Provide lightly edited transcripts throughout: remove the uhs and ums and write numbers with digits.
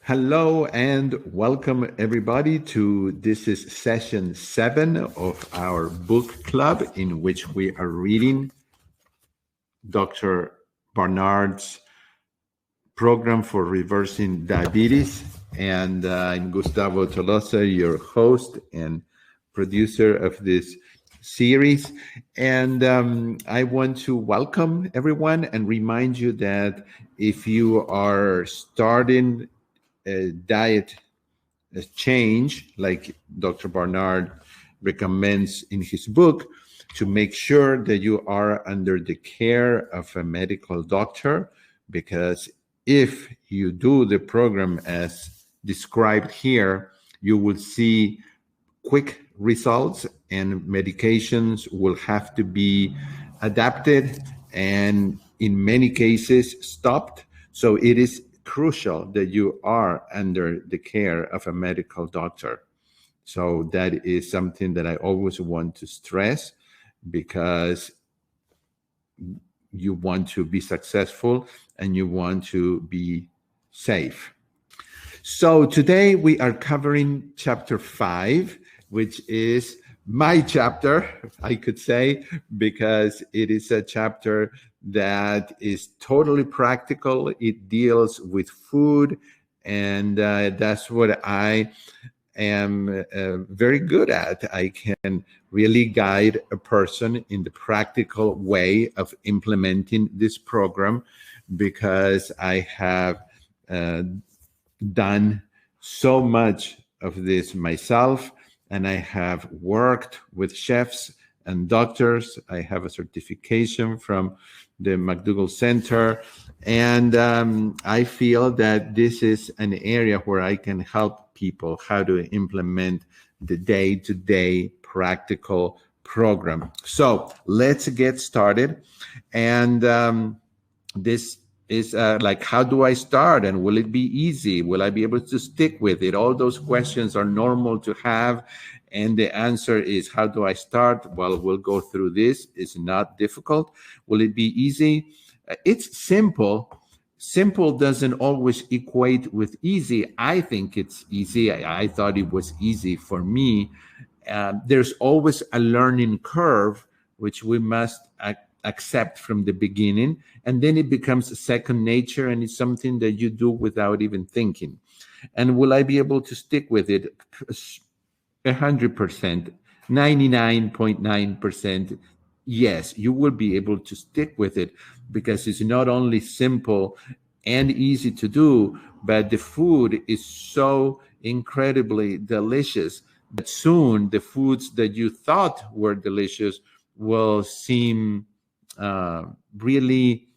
Hello and welcome everybody to this is session 7 of our book club in which we are reading Dr. Barnard's program for reversing diabetes. And I'm Gustavo Tolosa, your host and producer of this series. And I want to welcome everyone and remind you that if you are starting a diet change, like Dr. Barnard recommends in his book, to make sure that you are under the care of a medical doctor, because if you do the program as described here, you will see quick results and medications will have to be adapted and in many cases stopped. So it is crucial that you are under the care of a medical doctor. So that is something that I always want to stress, because you want to be successful and you want to be safe. So today we are covering chapter 5, which is my chapter, I could say, because it is a chapter that is totally practical. It deals with food, and that's what I am very good at. I can really guide a person in the practical way of implementing this program, because I have done so much of this myself, and I have worked with chefs and doctors. I have a certification from the McDougall Center, and I feel that this is an area where I can help people how to implement the day-to-day practical program. So let's get started. And this is like, how do I start, and will it be easy? Will I be able to stick with it? All those questions are normal to have, and the answer is, how do I start? Well, we'll go through this. It's not difficult. Will it be easy? It's simple. Simple doesn't always equate with easy. I think it's easy. I thought it was easy for me. There's always a learning curve, which we must accept from the beginning, and then it becomes second nature, and it's something that you do without even thinking. And will I be able to stick with it? 100%, 99.9%. Yes, you will be able to stick with it, because it's not only simple and easy to do, but the food is so incredibly delicious that soon the foods that you thought were delicious will seem really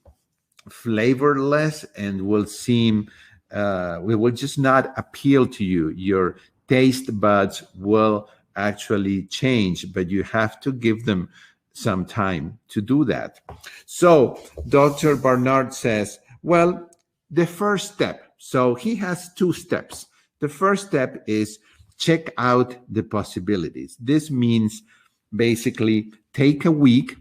flavorless, and will seem we will just not appeal to you. Your taste buds will actually change, but you have to give them some time to do that. So Dr. Barnard says, well, the first step, so he has 2 steps. The first step is check out the possibilities. This means basically take a week,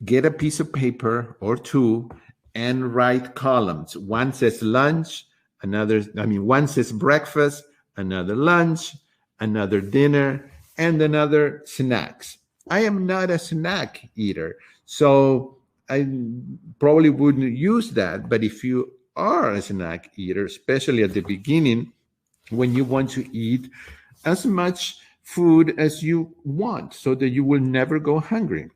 get a piece of paper or 2, and write columns. One says lunch, one says breakfast, another lunch, another dinner, and another snacks. I am not a snack eater, so I probably wouldn't use that. But if you are a snack eater, especially at the beginning, when you want to eat as much food as you want so that you will never go hungry,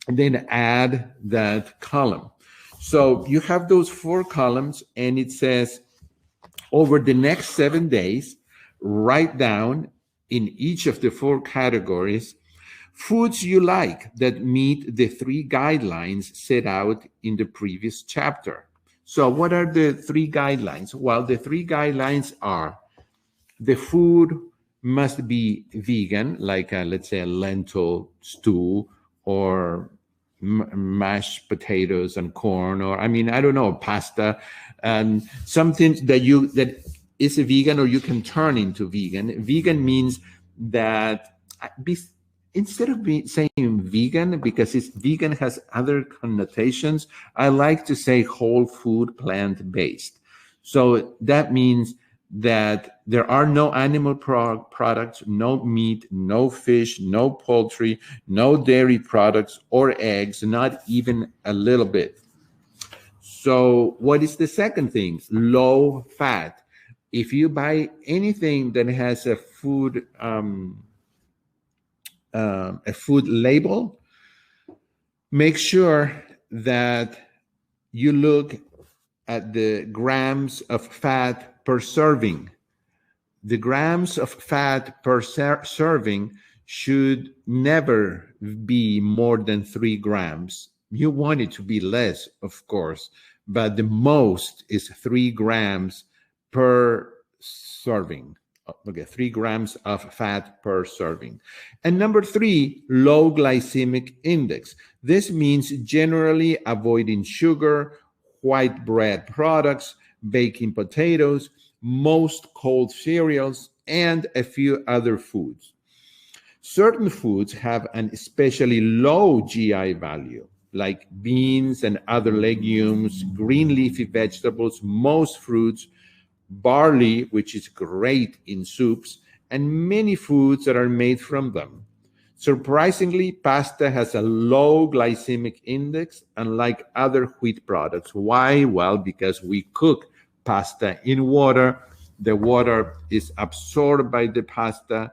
and then add that column. So you have those 4 columns, and it says, over the next 7 days, write down in each of the 4 categories foods you like that meet the 3 guidelines set out in the previous chapter. So what are the 3 guidelines? Well, the 3 guidelines are: the food must be vegan, like let's say a lentil stew, or mashed potatoes and corn, or I don't know, pasta, and something that is a vegan, or you can turn into vegan. Vegan means that instead of saying vegan, because vegan has other connotations, I like to say whole food, plant-based. So that means that there are no animal products, no meat, no fish, no poultry, no dairy products or eggs, not even a little bit. So what is the second thing? Low fat. If you buy anything that has a food label, make sure that you look at the grams of fat per serving. The grams of fat per serving should never be more than 3 grams. You want it to be less, of course, but the most is 3 grams per serving. Okay, 3 grams of fat per serving. And number 3, low glycemic index. This means generally avoiding sugar, white bread products, baking potatoes, most cold cereals, and a few other foods. Certain foods have an especially low GI value, like beans and other legumes, green leafy vegetables, most fruits, barley, which is great in soups, and many foods that are made from them. Surprisingly, pasta has a low glycemic index, unlike other wheat products. Why? Well, because we cook pasta in water. The water is absorbed by the pasta,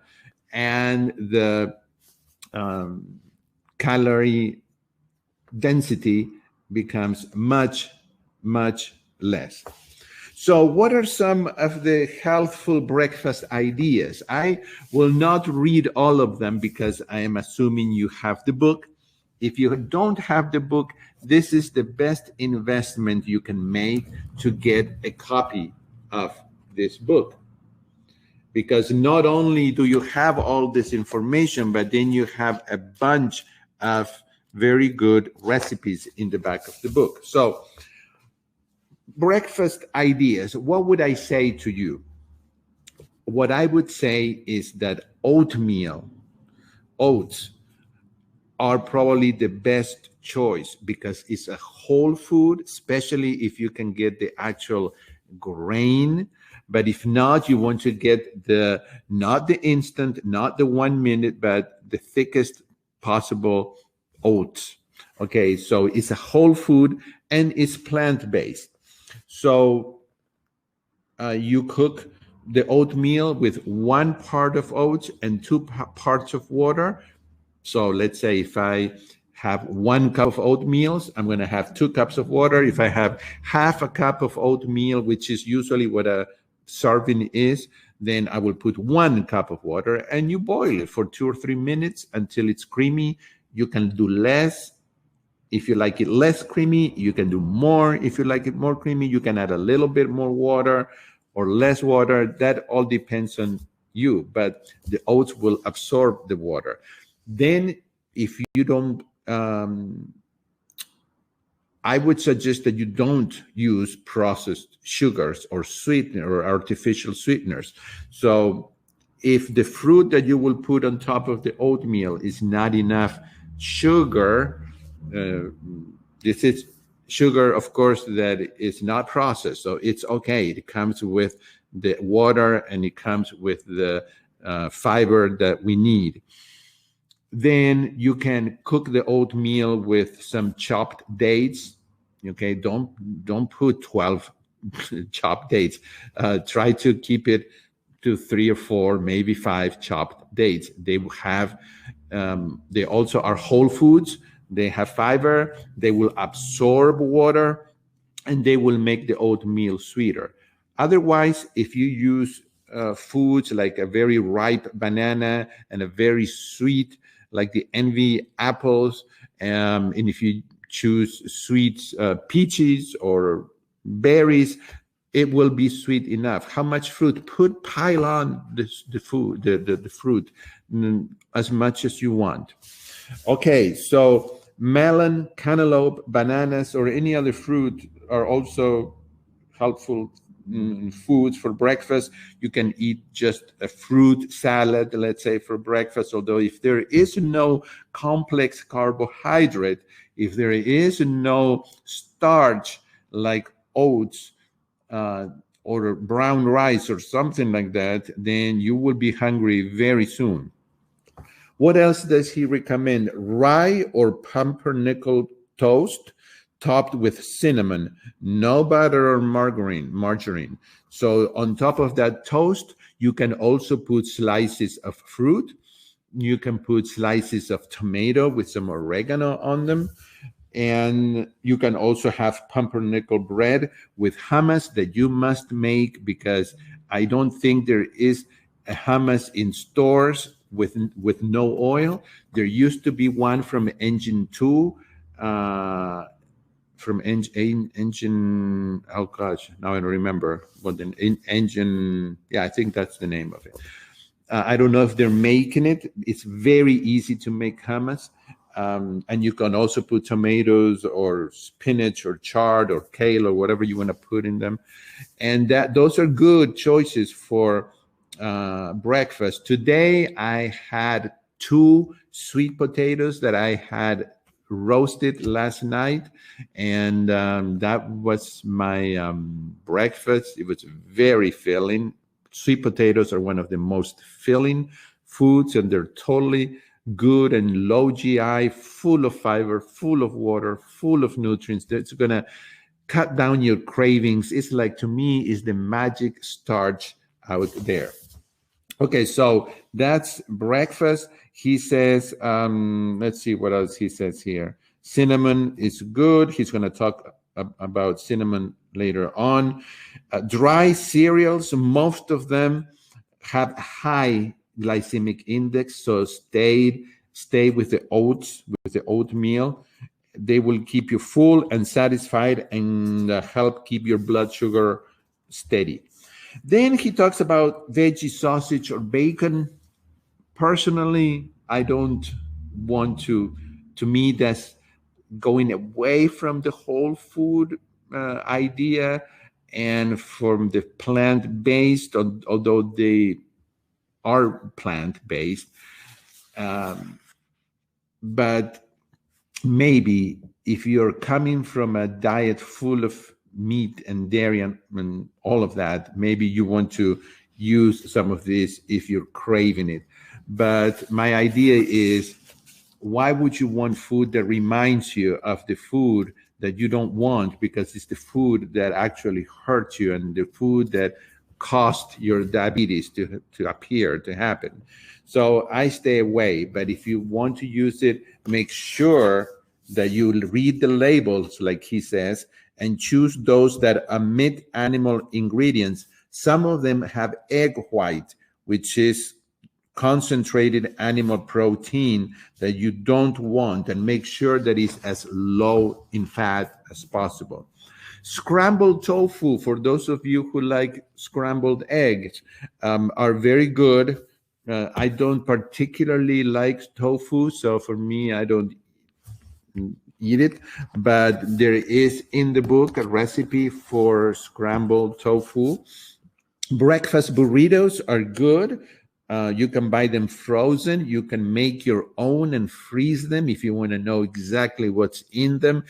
and the calorie density becomes much, much less. So, what are some of the healthful breakfast ideas? I will not read all of them because I am assuming you have the book. If you don't have the book, this is the best investment you can make to get a copy of this book. Because not only do you have all this information, but then you have a bunch of very good recipes in the back of the book. So, breakfast ideas. What would I say to you? What I would say is that oats are probably the best choice because it's a whole food, especially if you can get the actual grain. But if not, you want to get not the instant, not the 1 minute, but the thickest possible oats. Okay, so it's a whole food and it's plant-based. So you cook the oatmeal with 1 part of oats and 2 parts of water. So let's say if I have 1 cup of oatmeal, I'm going to have 2 cups of water. If I have half a cup of oatmeal, which is usually what a serving is, then I will put 1 cup of water and you boil it for 2 or 3 minutes until it's creamy. You can do less. If you like it less creamy, you can do more. If you like it more creamy, you can add a little bit more water or less water. That all depends on you, but the oats will absorb the water. Then if you don't, I would suggest that you don't use processed sugars or sweetener or artificial sweeteners. So if the fruit that you will put on top of the oatmeal is not enough sugar, this is sugar, of course, that is not processed. So it's okay. It comes with the water and it comes with the fiber that we need. Then you can cook the oatmeal with some chopped dates. Okay, don't put 12 chopped dates. Try to keep it to 3 or 4, maybe 5 chopped dates. They have, they also are whole foods. They have fiber. They will absorb water, and they will make the oatmeal sweeter. Otherwise, if you use foods like a very ripe banana and a very sweet, like the envy apples, and if you choose sweet peaches or berries, it will be sweet enough. How much fruit? Pile on the fruit as much as you want. Okay, so melon, cantaloupe, bananas, or any other fruit are also helpful foods for breakfast. You can eat just a fruit salad, let's say, for breakfast. Although if there is no complex carbohydrate, if there is no starch like oats, uh, or brown rice or something like that, then you will be hungry very soon. What else does he recommend? Rye or pumpernickel toast topped with cinnamon, no butter or margarine. So on top of that toast, you can also put slices of fruit. You can put slices of tomato with some oregano on them. And you can also have pumpernickel bread with hummus that you must make, because I don't think there is a hummus in stores with no oil. There used to be one from Engine 2, from engine, oh gosh, now I don't remember what the engine, yeah, I think that's the name of it. I don't know if they're making it. It's very easy to make hummus. And you can also put tomatoes or spinach or chard or kale or whatever you want to put in them. And that those are good choices for breakfast. Today, I had 2 sweet potatoes that I had roasted last night, and that was my breakfast. It was very filling. Sweet potatoes are one of the most filling foods, and they're totally good and low GI, full of fiber, full of water, full of nutrients. That's going to cut down your cravings. It's like, to me, is the magic starch out there. Okay, so that's breakfast. He says, let's see what else he says here. Cinnamon is good. He's going to talk about cinnamon later on. Dry cereals, most of them have high glycemic index, so stay with the oats, with the oatmeal. They will keep you full and satisfied, and help keep your blood sugar steady. Then he talks about veggie sausage or bacon. Personally, I don't want to me, that's going away from the whole food idea and from the plant-based, although they are plant-based. But maybe if you're coming from a diet full of meat and dairy and all of that, maybe you want to use some of this if you're craving it. But my idea is, why would you want food that reminds you of the food that you don't want, because it's the food that actually hurts you and the food that caused your diabetes to appear, to happen. So I stay away. But if you want to use it, make sure that you read the labels, like he says, and choose those that omit animal ingredients. Some of them have egg white, which is concentrated animal protein that you don't want, and make sure that it's as low in fat as possible. Scrambled tofu, for those of you who like scrambled eggs, are very good. I don't particularly like tofu, so for me, I don't eat it, but there is in the book a recipe for scrambled tofu. Breakfast burritos are good. You can buy them frozen. You can make your own and freeze them if you want to know exactly what's in them.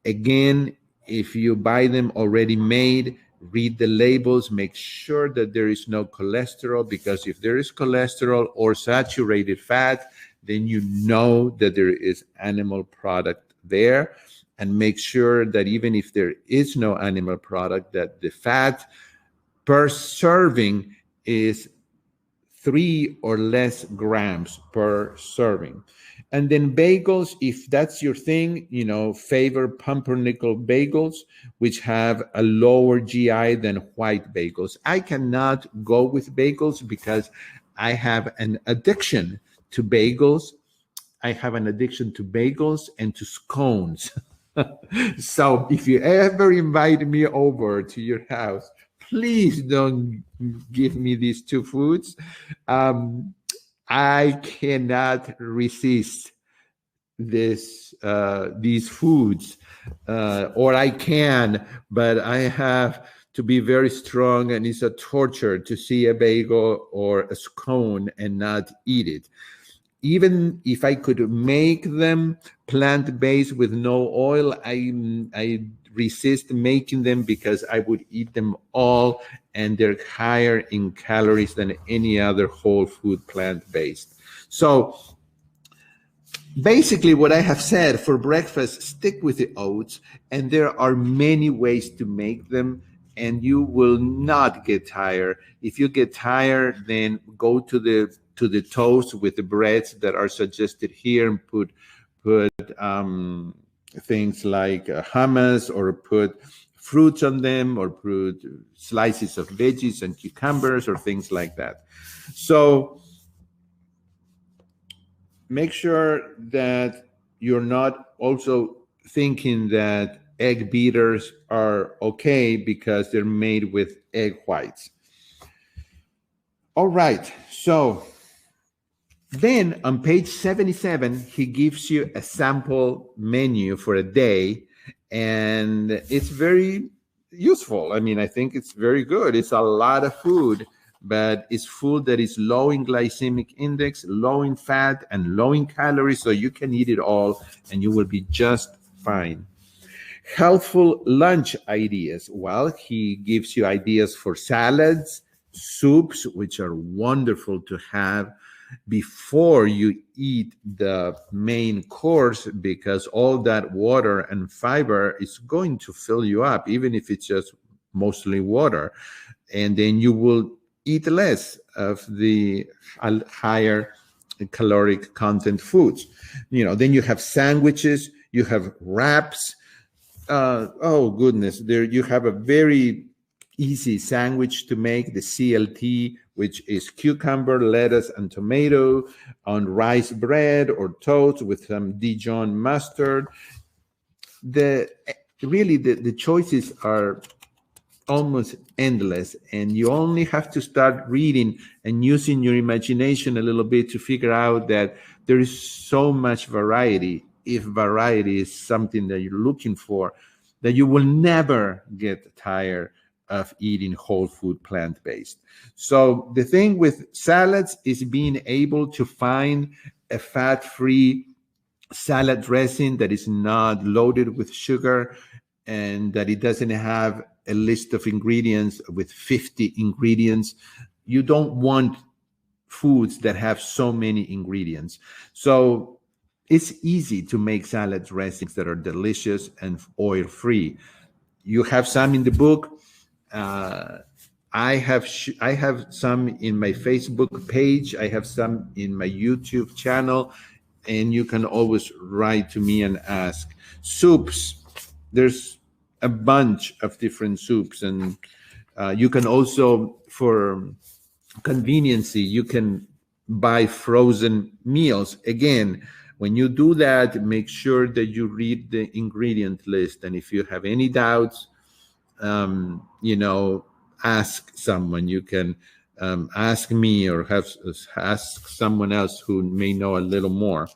Again, if you buy them already made, read the labels, make sure that there is no cholesterol, because if there is cholesterol or saturated fat, then you know that there is animal product there. And make sure that even if there is no animal product, that the fat per serving is 3 or less grams per serving. And then bagels, if that's your thing, favor pumpernickel bagels, which have a lower GI than white bagels. I cannot go with bagels because I have an addiction to bagels. I have an addiction to bagels and to scones. So if you ever invite me over to your house, please don't give me these 2 foods. I cannot resist these foods, or I can, but I have to be very strong, and it's a torture to see a bagel or a scone and not eat it. Even if I could make them plant-based with no oil, I resist making them because I would eat them all, and they're higher in calories than any other whole food plant-based. So basically what I have said, for breakfast, stick with the oats, and there are many ways to make them, and you will not get tired. If you get tired, then go to the toast with the breads that are suggested here, and put things like hummus, or put fruits on them, or put slices of veggies and cucumbers or things like that. So make sure that you're not also thinking that egg beaters are okay because they're made with egg whites. All right, so then on page 77, he gives you a sample menu for a day, and it's very useful. I mean, I think it's very good. It's a lot of food, but it's food that is low in glycemic index, low in fat, and low in calories, so you can eat it all and you will be just fine. Healthful lunch ideas. Well, he gives you ideas for salads, soups, which are wonderful to have before you eat the main course, because all that water and fiber is going to fill you up, even if it's just mostly water. And then you will eat less of the higher caloric content foods. Then you have sandwiches, you have wraps. Oh goodness, there you have a very easy sandwich to make, the CLT, which is cucumber, lettuce, and tomato on rice bread or toast with some Dijon mustard. The choices are almost endless, and you only have to start reading and using your imagination a little bit to figure out that there is so much variety. If variety is something that you're looking for, that you will never get tired of eating whole food plant-based. So the thing with salads is being able to find a fat-free salad dressing that is not loaded with sugar, and that it doesn't have a list of ingredients with 50 ingredients. You don't want foods that have so many ingredients. So it's easy to make salad dressings that are delicious and oil-free. You have some in the book. I have some in my Facebook page. I have some in my YouTube channel, and you can always write to me and ask. Soups, there's a bunch of different soups, and you can also, for conveniency, you can buy frozen meals. Again, when you do that, make sure that you read the ingredient list, and if you have any doubts, ask someone. You can ask me, or ask someone else who may know a little more.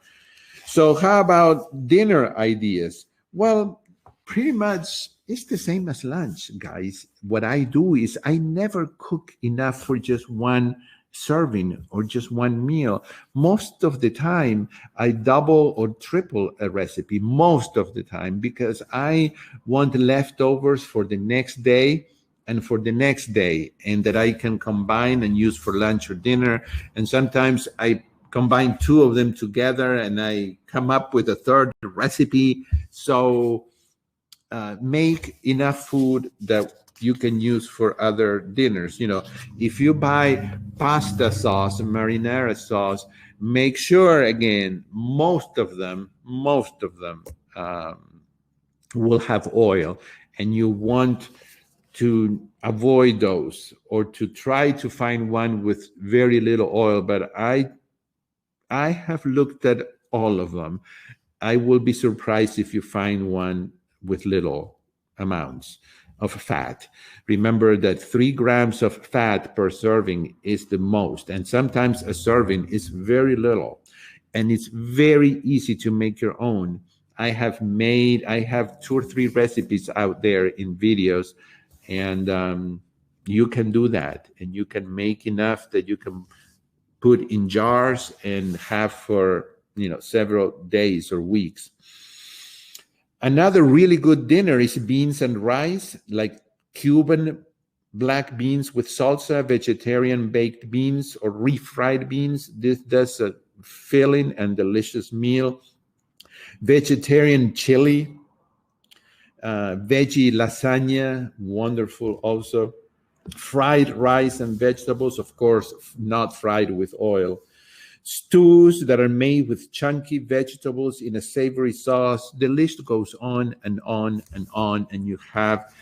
So how about dinner ideas? Well, pretty much it's the same as lunch, guys. What I do is I never cook enough for just one serving or just one meal. Most of the time, I double or triple a recipe, most of the time, because I want leftovers for the next day and for the next day, and that I can combine and use for lunch or dinner. And sometimes I combine two of them together and I come up with a third recipe. So make enough food that you can use for other dinners. If you buy pasta sauce, marinara sauce, make sure, again, most of them will have oil, and you want to avoid those, or to try to find one with very little oil. But I have looked at all of them. I will be surprised if you find one with little amounts of fat. Remember that 3 grams of fat per serving is the most, and sometimes a serving is very little, and it's very easy to make your own. I have 2 or 3 recipes out there in videos, and you can do that, and you can make enough that you can put in jars and have for several days or weeks. Another really good dinner is beans and rice, like Cuban black beans with salsa, vegetarian baked beans, or refried beans. This does a filling and delicious meal. Vegetarian chili, veggie lasagna, wonderful also. Fried rice and vegetables, of course, not fried with oil. Stews that are made with chunky vegetables in a savory sauce. The list goes on and on and on, and you have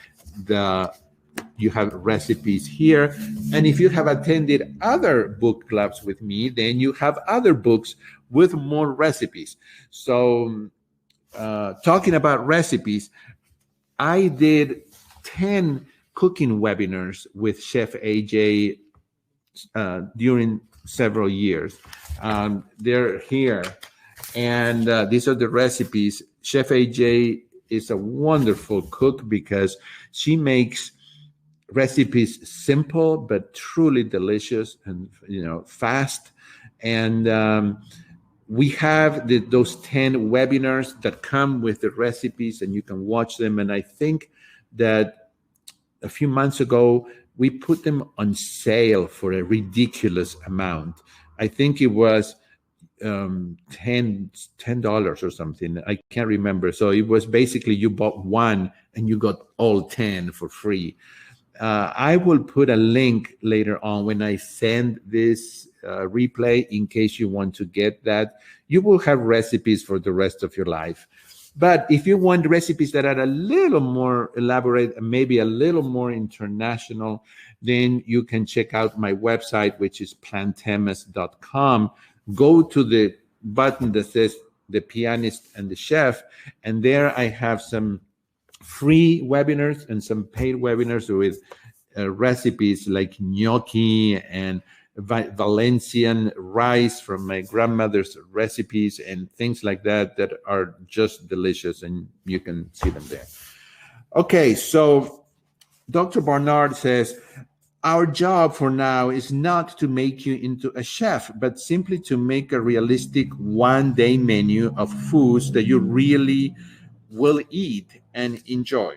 recipes here. And if you have attended other book clubs with me, then you have other books with more recipes. So, talking about recipes, I did 10 cooking webinars with Chef AJ during several years. They're here, and these are the recipes. Chef AJ is a wonderful cook because she makes recipes simple but truly delicious and fast. And we have those 10 webinars that come with the recipes, and you can watch them. And I think that a few months ago we put them on sale for a ridiculous amount. I think it was $10 or something. I can't remember. So it was basically you bought one and you got all 10 for free. I will put a link later on when I send this replay in case you want to get that. You will have recipes for the rest of your life. But if you want recipes that are a little more elaborate, maybe a little more international, then you can check out my website, which is plantemas.com. Go to the button that says The Pianist and the Chef, and there I have some free webinars and some paid webinars with recipes like gnocchi and Valencian rice from my grandmother's recipes and things like that are just delicious, and you can see them there. Okay, so Dr. Barnard says, our job for now is not to make you into a chef, but simply to make a realistic one-day menu of foods that you really will eat and enjoy.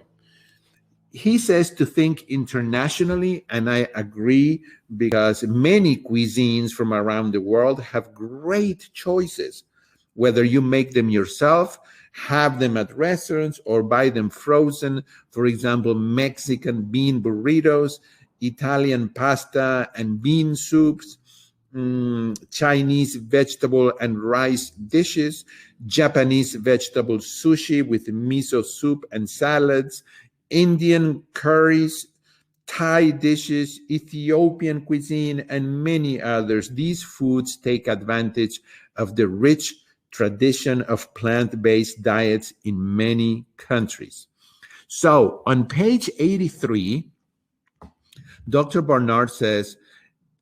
He says to think internationally, and I agree, because many cuisines from around the world have great choices. Whether you make them yourself, have them at restaurants, or buy them frozen, for example, Mexican bean burritos, Italian pasta and bean soups, Chinese vegetable and rice dishes, Japanese vegetable sushi with miso soup and salads, Indian curries, Thai dishes, Ethiopian cuisine, and many others. These foods take advantage of the rich tradition of plant-based diets in many countries. So on page 83, Dr. Barnard says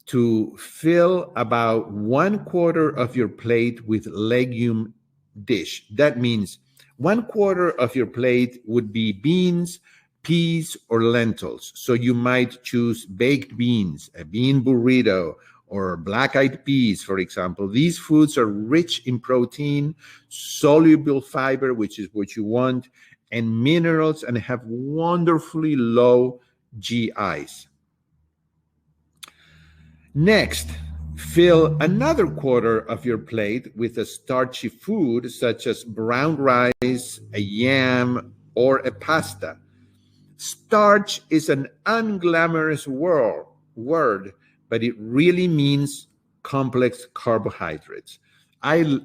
to fill about 1/4 of your plate with legume dish. That means 1/4 of your plate would be beans, peas, or lentils. So you might choose baked beans, a bean burrito, or black-eyed peas, for example. These foods are rich in protein, soluble fiber, which is what you want, and minerals, and have wonderfully low GIs. Next, fill another 1/4 of your plate with a starchy food such as brown rice, a yam, or a pasta. Starch is an unglamorous word, but it really means complex carbohydrates. I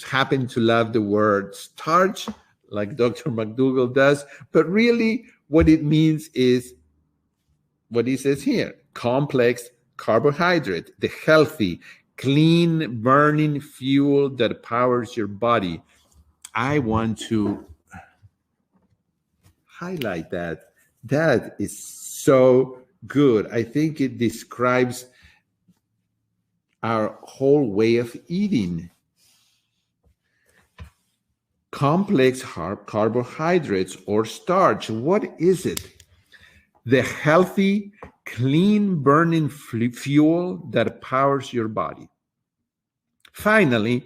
happen to love the word starch, like Dr. McDougall does, but really what it means is what he says here: complex carbohydrate, the healthy, clean burning fuel that powers your body. I want to highlight that. That is so good. I think it describes our whole way of eating. Complex carbohydrates or starch. What is it? The healthy, clean burning fuel that powers your body. Finally,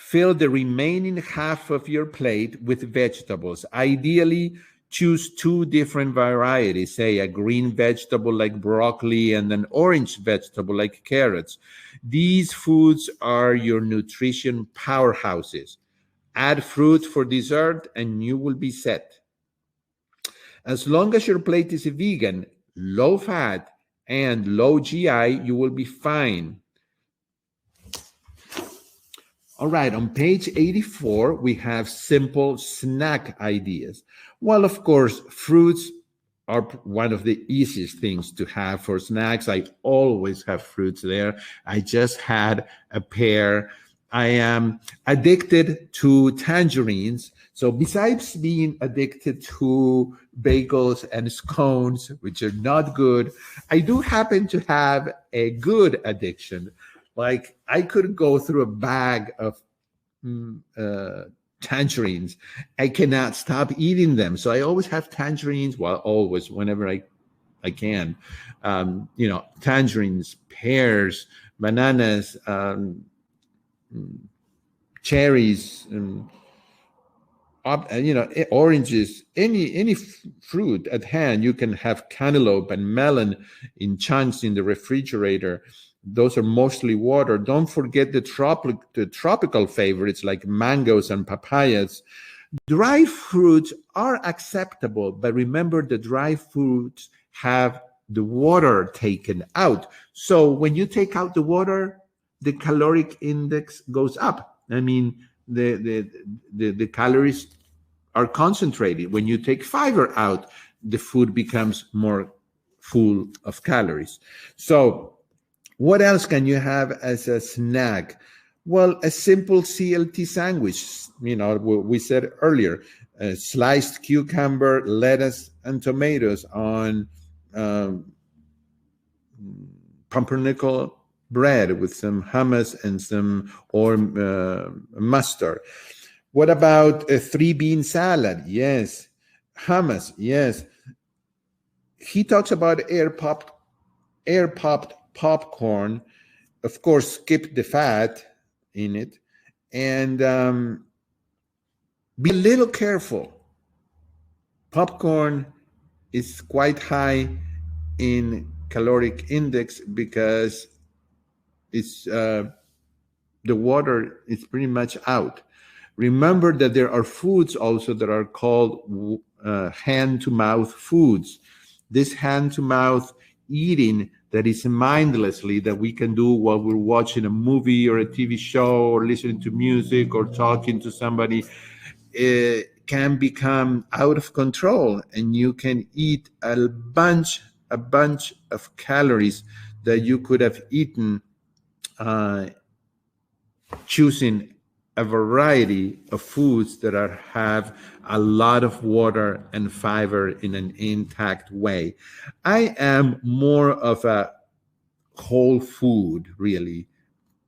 Fill the remaining half of your plate with vegetables. Ideally, choose two different varieties, say a green vegetable like broccoli and an orange vegetable like carrots. These foods are your nutrition powerhouses. Add fruit for dessert and you will be set. As long as your plate is vegan, low fat, and low GI, you will be fine. All right, on page 84, we have simple snack ideas. Well, of course, fruits are one of the easiest things to have for snacks. I always have fruits there. I just had a pear. I am addicted to tangerines. So besides being addicted to bagels and scones, which are not good, I do happen to have a good addiction. Like I could go through a bag of tangerines. I cannot stop eating them. So I always have tangerines. Well, always, whenever I can. Tangerines, pears, bananas, cherries, oranges, any fruit at hand. You can have cantaloupe and melon in chunks in the refrigerator. Those are mostly water. Don't forget the tropical favorites like mangoes and papayas. Dry fruits are acceptable, but remember the dry fruits have the water taken out. So when you take out the water, the caloric index goes up. I mean, the calories are concentrated. When you take fiber out, the food becomes more full of calories. So what else can you have as a snack? Well, a simple CLT sandwich. We said earlier, sliced cucumber, lettuce, and tomatoes on pumpernickel bread with some hummus and some mustard. What about a 3-bean salad? Yes. Hummus? Yes. He talks about air popped popcorn. Of course, skip the fat in it, and be a little careful. Popcorn is quite high in caloric index because it's the water is pretty much out. Remember that there are foods also that are called hand-to-mouth foods. This hand-to-mouth eating that is mindlessly that we can do while we're watching a movie or a TV show or listening to music or talking to somebody, can become out of control, and you can eat a bunch of calories that you could have eaten choosing a variety of foods that have a lot of water and fiber in an intact way. I am more of a whole food, really,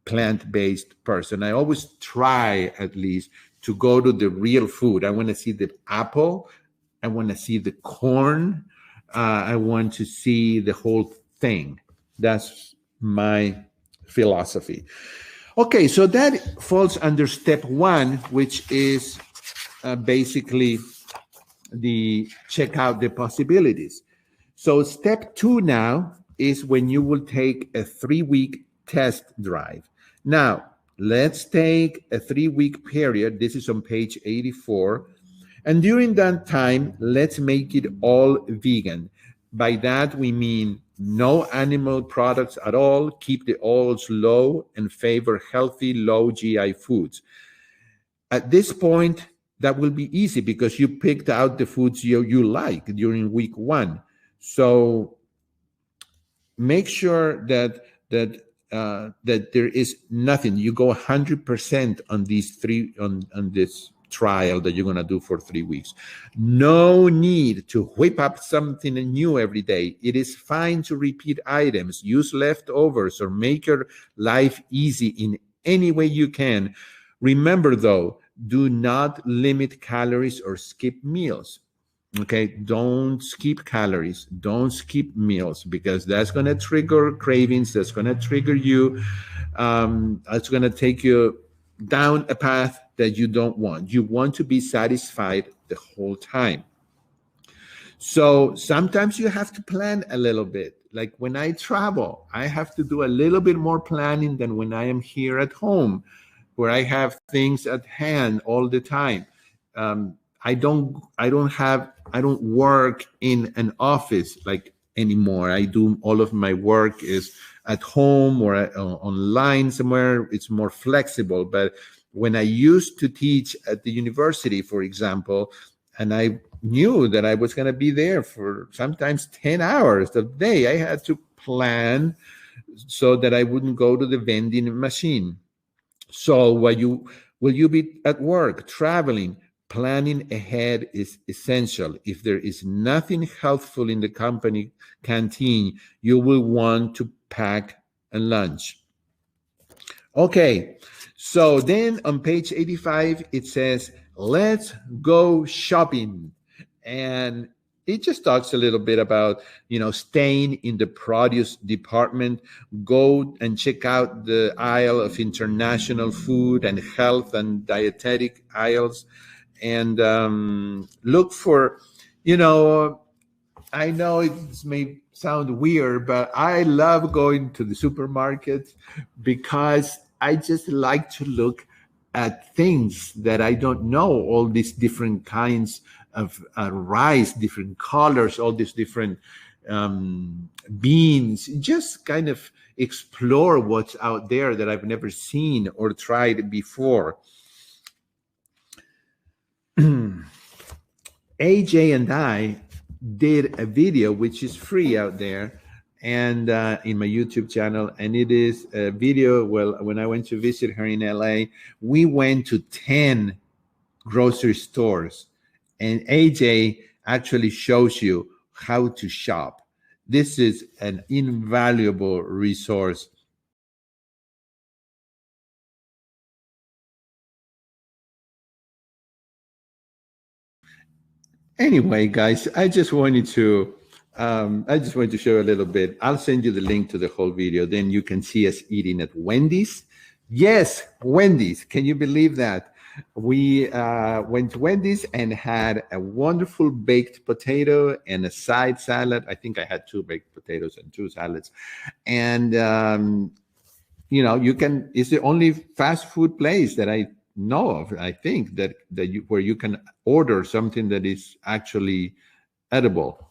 plant-based person. I always try at least to go to the real food. I want to see the apple. I want to see the corn. I want to see the whole thing. That's my philosophy. Okay, so that falls under step 1, which is basically the check out the possibilities. So step 2 now is when you will take a 3-week test drive. Now, let's take a 3-week period. This is on page 84. And during that time, let's make it all vegan. By that, we mean no animal products at all, keep the oils low, and favor healthy, low GI foods. At this point, that will be easy because you picked out the foods you like during week 1. So make sure that there is nothing. You go 100% on these on this trial that you're going to do for 3 weeks. No need to whip up something new every day. It is fine to repeat items, use leftovers, or make your life easy in any way you can. Remember, though, do not limit calories or skip meals. Okay, don't skip calories, don't skip meals, because that's going to trigger cravings, that's going to trigger you, it's going to take you down a path that you don't want. You want to be satisfied the whole time. So sometimes you have to plan a little bit. Like when I travel, I have to do a little bit more planning than when I am here at home, where I have things at hand all the time. I don't work in an office like anymore. I do all of my work is at home or online somewhere. It's more flexible. But when I used to teach at the university, for example, and I knew that I was going to be there for sometimes 10 hours a day, I had to plan so that I wouldn't go to the vending machine. So will you be at work, traveling? Planning ahead is essential. If there is nothing healthful in the company canteen, you will want to pack a lunch. Okay, so then on page 85, it says, let's go shopping. And it just talks a little bit about, staying in the produce department. Go and check out the aisle of international food and health and dietetic aisles, and look for, I know it may sound weird, but I love going to the supermarket because I just like to look at things that I don't know, all these different kinds of rice, different colors, all these different beans, just kind of explore what's out there that I've never seen or tried before. AJ and I did a video which is free out there and in my YouTube channel, and it is a video. Well, when I went to visit her in LA, we went to 10 grocery stores, and AJ actually shows you how to shop. This is an invaluable resource. Anyway, guys, I just wanted to show a little bit. I'll send you the link to the whole video. Then you can see us eating at Wendy's. Yes, Wendy's. Can you believe that? We went to Wendy's and had a wonderful baked potato and a side salad. I think I had 2 baked potatoes and 2 salads. And it's the only fast food place that I know of, I think, where you can order something that is actually edible.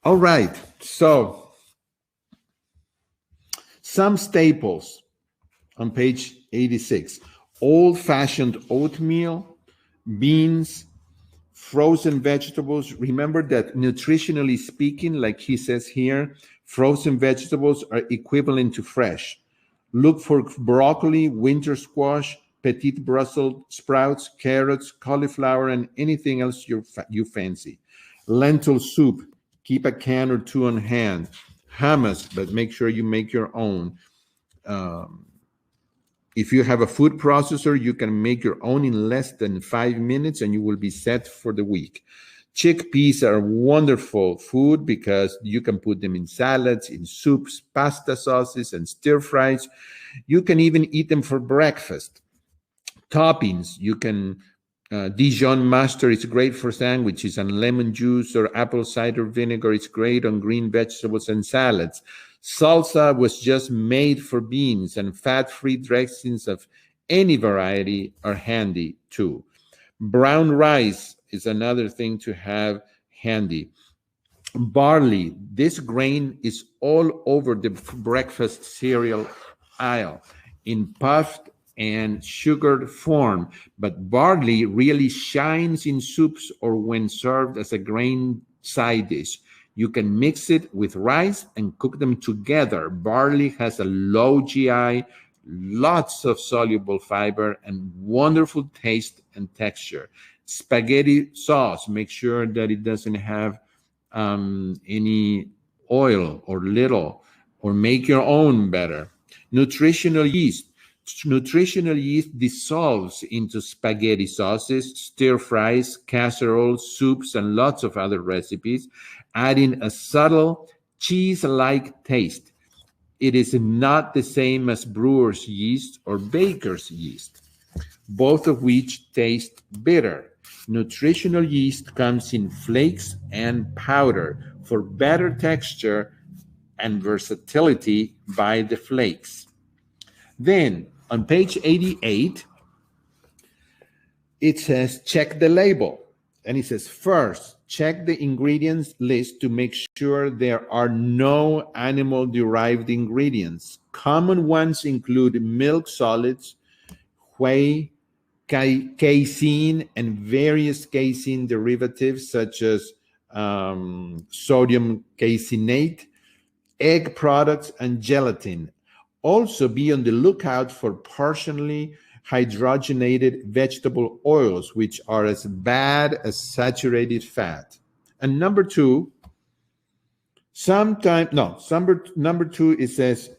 All right, so some staples on page 86: old-fashioned oatmeal, beans, frozen vegetables. Remember that nutritionally speaking, like he says here, frozen vegetables are equivalent to fresh. Look for broccoli, winter squash, petite Brussels sprouts, carrots, cauliflower, and anything else you fancy. Lentil soup, keep a can or 2 on hand. Hummus, but make sure you make your own. If you have a food processor, you can make your own in less than 5 minutes and you will be set for the week. Chickpeas are wonderful food because you can put them in salads, in soups, pasta sauces, and stir fries. You can even eat them for breakfast. Toppings, you can Dijon mustard is great for sandwiches, and lemon juice or apple cider vinegar is great on green vegetables and salads. Salsa was just made for beans, and fat-free dressings of any variety are handy too. Brown rice is another thing to have handy. Barley, this grain is all over the breakfast cereal aisle in puffed and sugared form, but barley really shines in soups or when served as a grain side dish. You can mix it with rice and cook them together. Barley has a low GI, lots of soluble fiber, and wonderful taste and texture. Spaghetti sauce, make sure that it doesn't have any oil or little, or make your own better. Nutritional yeast. Nutritional yeast dissolves into spaghetti sauces, stir fries, casseroles, soups, and lots of other recipes, adding a subtle cheese-like taste. it is not the same as brewer's yeast or baker's yeast, both of which taste bitter. Nutritional yeast comes in flakes and powder for better texture and versatility by the flakes. Then on page 88, it says check the label. And it says first, check the ingredients list to make sure there are no animal derived ingredients. Common ones include milk solids, whey, casein, and various casein derivatives such as sodium caseinate, egg products, and gelatin. Also, be on the lookout for partially hydrogenated vegetable oils, which are as bad as saturated fat. And number two, number two, it says,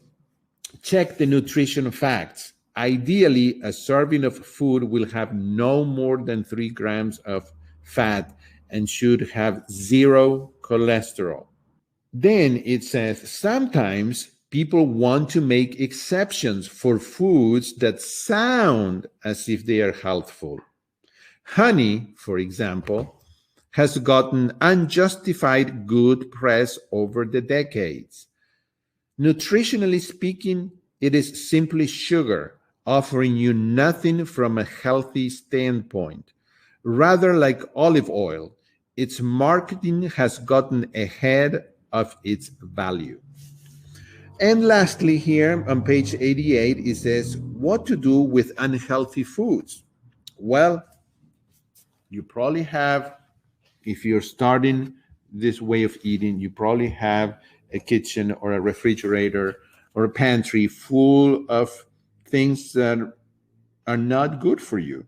check the nutrition facts. Ideally, a serving of food will have no more than 3 grams of fat and should have 0 cholesterol. Then it says, sometimes people want to make exceptions for foods that sound as if they are healthful. Honey, for example, has gotten unjustified good press over the decades. Nutritionally speaking, it is simply sugar, offering you nothing from a healthy standpoint. Rather like olive oil, its marketing has gotten ahead of its value. And lastly, here on page 88, it says what to do with unhealthy foods. Well, you probably have, if you're starting this way of eating, you probably have a kitchen or a refrigerator or a pantry full of things that are not good for you.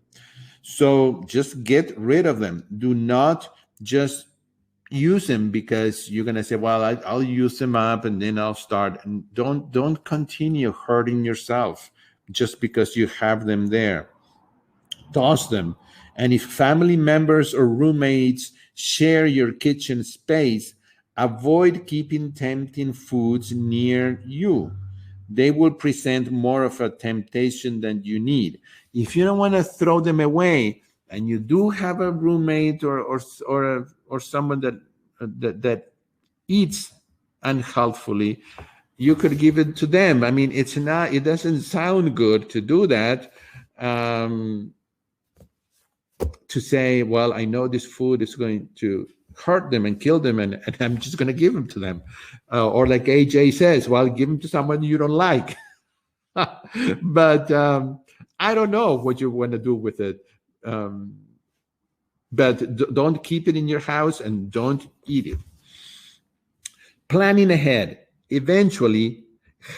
So just get rid of them. Do not just use them because you're going to say, well, I'll use them up and then I'll start. And don't continue hurting yourself just because you have them there. Toss them. And if family members or roommates share your kitchen space, avoid keeping tempting foods near you. They will present more of a temptation than you need. If you don't want to throw them away, and you do have a roommate or someone that eats unhealthfully, you could give it to them. I mean, it doesn't sound good to do that. To say, well, I know this food is going to hurt them and kill them, and I'm just going to give them to them. Or like AJ says, well, give them to someone you don't like. But I don't know what you want to do with it. But don't keep it in your house and don't eat it. Planning ahead. Eventually,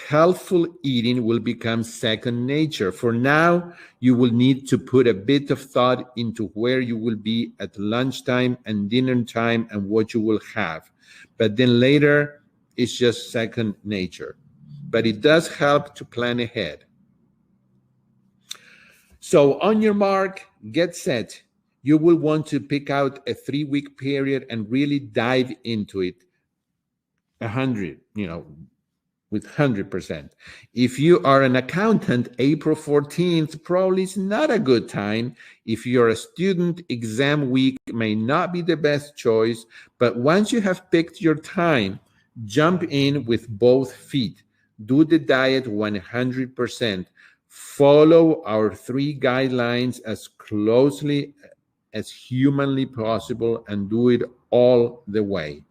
healthful eating will become second nature. For now, you will need to put a bit of thought into where you will be at lunchtime and dinner time and what you will have. But then later, it's just second nature. But it does help to plan ahead. So on your mark, get set. You will want to pick out a 3-week period and really dive into it. 100, with 100%. If you are an accountant, April 14th probably is not a good time. If you're a student, exam week may not be the best choice, but once you have picked your time, jump in with both feet. Do the diet 100%. Follow our 3 guidelines as closely as humanly possible and do it all the way.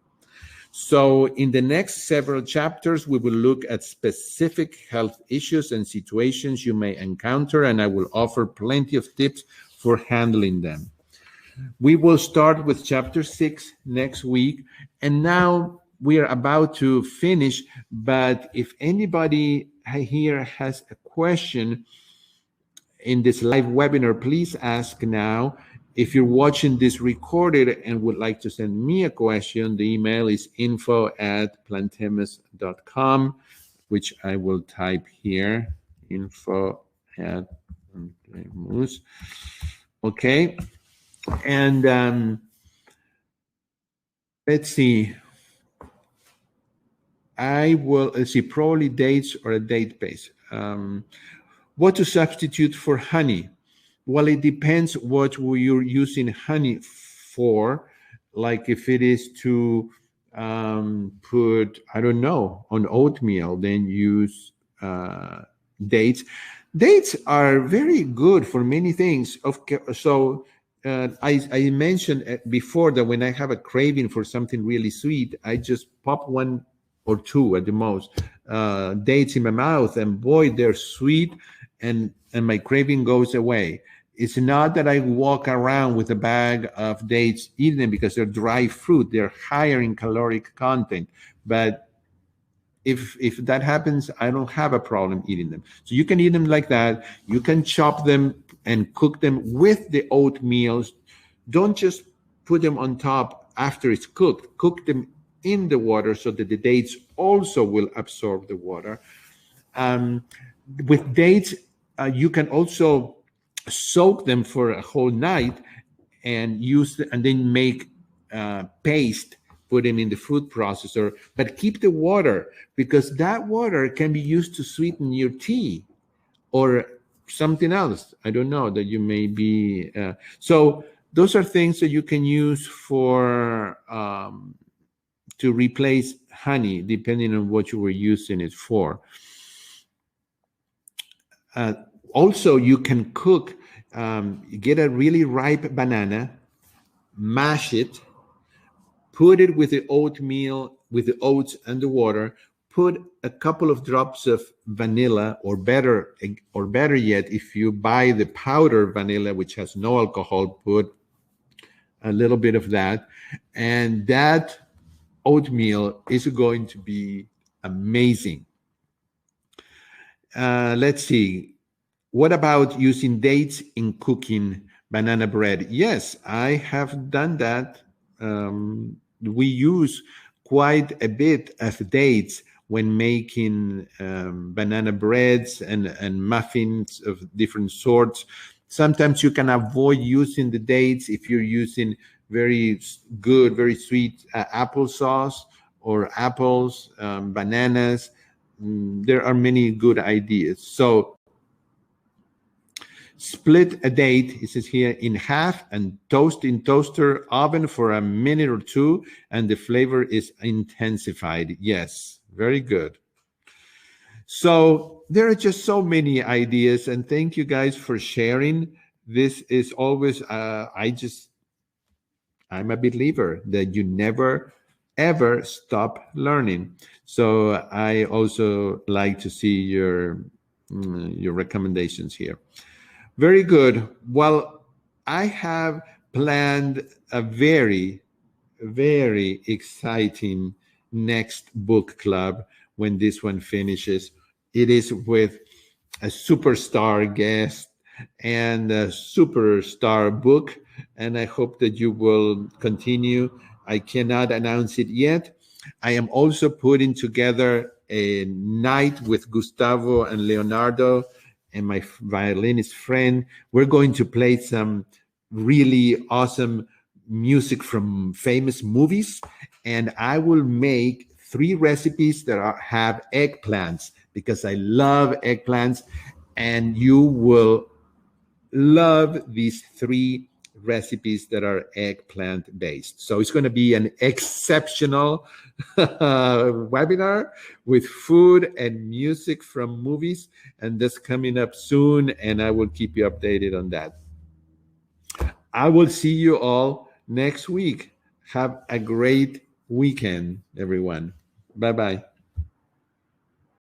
So in the next several chapters, we will look at specific health issues and situations you may encounter, and I will offer plenty of tips for handling them. We will start with chapter 6 next week, and now we are about to finish, but if anybody here has a question in this live webinar, please ask now. If you're watching this recorded and would like to send me a question, the email is info@plantemis.com, which I will type here, info@plantemis. Okay. And let's see. I will, let's see, probably dates or a date base. What to substitute for honey? Well, it depends what you're using honey for. Like if it is to put, I don't know, on oatmeal, then use dates. Dates are very good for many things. So I mentioned before that when I have a craving for something really sweet, I just pop one or two at the most dates in my mouth, and boy, they're sweet, and my craving goes away. It's not that I walk around with a bag of dates eating them because they're dry fruit. They're higher in caloric content, but if that happens, I don't have a problem eating them. So you can eat them like that. You can chop them and cook them with the oatmeals. Don't just put them on top after it's cooked. Cook them in the water so that the dates also will absorb the water. Um, with dates, you can also soak them for a whole night and and then make paste, put them in the food processor, but keep the water, because that water can be used to sweeten your tea or something else. I don't know that you may be. So those are things that you can use for to replace honey, depending on what you were using it for. Uh, Also, you can cook, get a really ripe banana, mash it, put it with the oatmeal, with the oats and the water, put a couple of drops of vanilla, or better yet, if you buy the powder vanilla, which has no alcohol, put a little bit of that. And that oatmeal is going to be amazing. Let's see. What about using dates in cooking banana bread? Yes, I have done that. We use quite a bit of dates when making banana breads and muffins of different sorts. Sometimes you can avoid using the dates if you're using very good, very sweet applesauce or apples, bananas. There are many good ideas. So split a date, it says here, in half and toast in toaster oven for a minute or two, and the flavor is intensified. Yes, very good. So there are just so many ideas, and thank you guys for sharing. This is always, I'm a believer that you never ever stop learning. So I also like to see your recommendations here. Very good. Well, I have planned a very, very exciting next book club when this one finishes. It is with a superstar guest and a superstar book, and I hope that you will continue. I cannot announce it yet. I am also putting together a night with Gustavo and Leonardo and my violinist friend. We're going to play some really awesome music from famous movies, and I will make 3 recipes that have eggplants, because I love eggplants, and you will love these 3 recipes that are eggplant based. So it's going to be an exceptional webinar with food and music from movies, and that's coming up soon, and I will keep you updated on that. I will see you all next week. Have a great weekend, everyone. Bye bye.